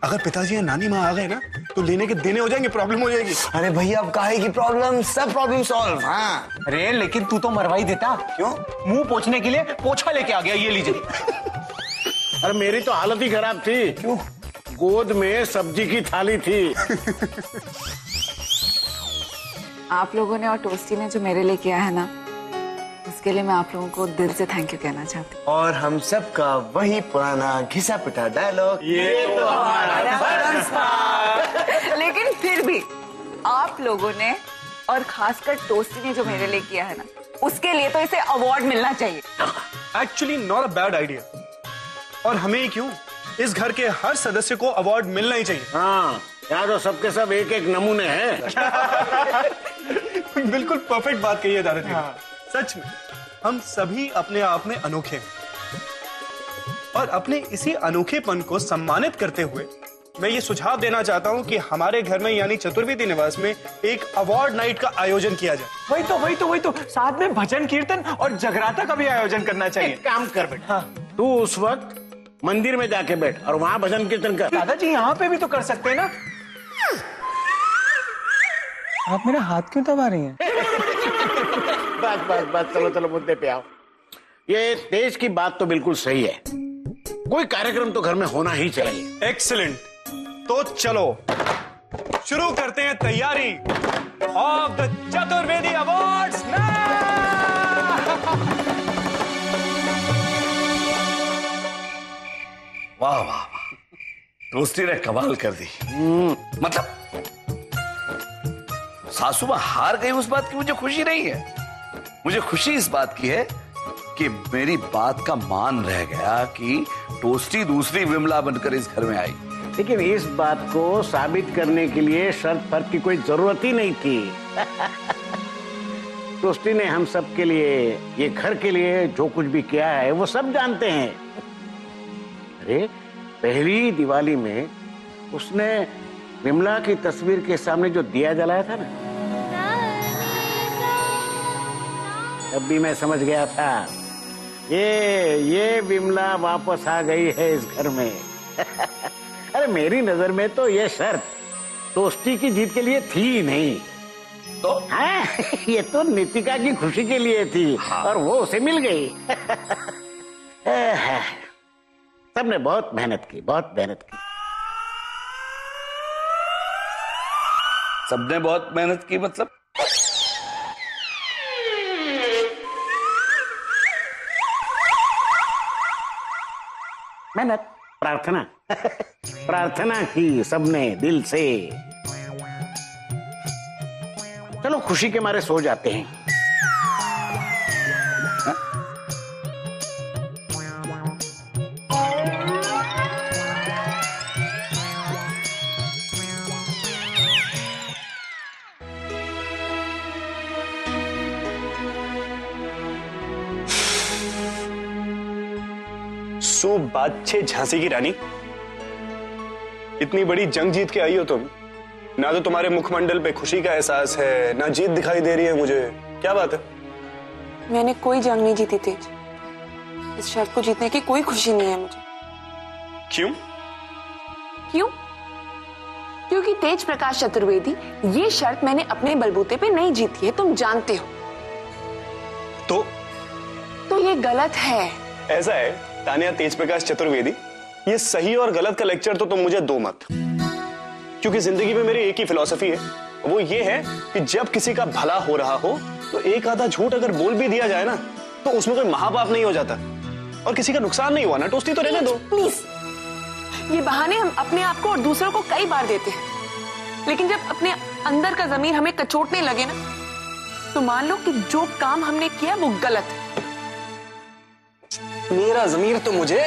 अगर पिताजी या नानी माँ आ गए ना तो लेने के देने हो जाएंगे, प्रॉब्लम हो जाएगी। अरे भैया अब काहे की प्रॉब्लम, सब प्रॉब्लम सॉल्व। हाँ अरे लेकिन तू तो मरवा ही देता। क्यों? मुंह पोंछने के लिए पोछा लेके आ गया, ये लीजिए। अरे मेरी तो हालत ही खराब थी। क्यों? गोद में सब्जी की थाली थी। आप लोगों ने और टोस्टी ने जो मेरे लिए किया है ना, उसके लिए मैं आप लोगों को दिल से थैंक यू कहना चाहती हूँ। और हम सब का वही पुराना घिसा पिटा डायलॉग, ये तो हमारा। लेकिन फिर भी आप लोगों ने और खासकर टोस्टी ने जो मेरे लिए किया है ना, उसके लिए तो इसे अवार्ड मिलना चाहिए। Actually not a bad idea. और हमें ही क्यों, इस घर के हर सदस्य को अवार्ड मिलना ही चाहिए। हाँ, यहाँ तो सबके सब एक एक नमूने हैं। बिल्कुल परफेक्ट बात कही है दादाजी। हाँ। सच में हम सभी अपने आप में अनोखे हैं और अपने इसी अनोखेपन को सम्मानित करते हुए मैं ये सुझाव देना चाहता हूं कि हमारे घर में यानी चतुर्वेदी निवास में एक अवार्ड नाइट का आयोजन किया जाए। वही तो साथ में भजन कीर्तन और जगराता का भी आयोजन करना चाहिए। एक काम कर बेटा, हाँ। तू उस वक्त मंदिर में जाके बैठ और वहां भजन कीर्तन कर। दादाजी यहाँ पे भी तो कर सकते हैं ना। आप मेरा हाथ क्यों दबा रही हैं? बस चलो मुद्दे पे आओ। ये तेज की बात तो बिल्कुल सही है, कोई कार्यक्रम तो घर में होना ही चाहिए। एक्सीलेंट, तो चलो शुरू करते हैं तैयारी ऑफ द चतुर्वेदी अवार्ड्स। वाह वाह वाह, टोस्टी ने कमाल कर दी। मतलब सासू मां हार गई उस बात की मुझे खुशी नहीं है, मुझे खुशी इस बात की है कि मेरी बात का मान रह गया कि टोस्टी दूसरी विमला बनकर इस घर में आई। लेकिन इस बात को साबित करने के लिए शर्त फर्क की कोई जरूरत ही नहीं थी। टोस्टी ने हम सब के लिए, ये घर के लिए जो कुछ भी किया है वो सब जानते हैं। अरे पहली दिवाली में उसने विमला की तस्वीर के सामने जो दिया जलाया था ना, तब भी मैं समझ गया था ये विमला वापस आ गई है इस घर में। अरे मेरी नजर में तो ये शर्त टोस्टी की जीत के लिए थी ही नहीं, तो हाँ, ये तो नितिका की खुशी के लिए थी। हाँ। और वो उसे मिल गई। सबने बहुत मेहनत की, बहुत मेहनत की। सबने बहुत मेहनत की मतलब? मेहनत, प्रार्थना। प्रार्थना की सबने दिल से। चलो खुशी के मारे सो जाते हैं। बादशाह झांसी की रानी, इतनी बड़ी जंग जीत के आई हो तुम, ना तो तुम्हारे मुखमंडल पे खुशी का एहसास है, ना जीत दिखाई दे रही है मुझे। क्या बात है? मैंने कोई जंग नहीं जीती तेज, इस शर्त को जीतने की कोई खुशी नहीं है मुझे। क्यों? क्योंकि तेज प्रकाश चतुर्वेदी, ये शर्त मैंने अपने बलबूते पे नहीं जीती है, तुम जानते हो। तो ये गलत है। ऐसा है तानिया तेज प्रकाश चतुर्वेदी, ये सही और गलत का लेक्चर तो तुम मुझे दो मत, क्योंकि जिंदगी में मेरी एक ही फिलॉसफी है, वो ये है कि जब किसी का भला हो रहा हो तो एक आधा झूठ अगर बोल भी दिया जाए ना तो उसमें कोई महापाप नहीं हो जाता और किसी का नुकसान नहीं हुआ ना। टोस्टी तो रहने दो प्लीज। ये बहाने हम अपने आप को और दूसरों को कई बार देते हैं, लेकिन जब अपने अंदर का जमीर हमें कचोटने लगे ना, तो मान लो कि जो काम हमने किया वो गलत है। मेरा जमीर तो मुझे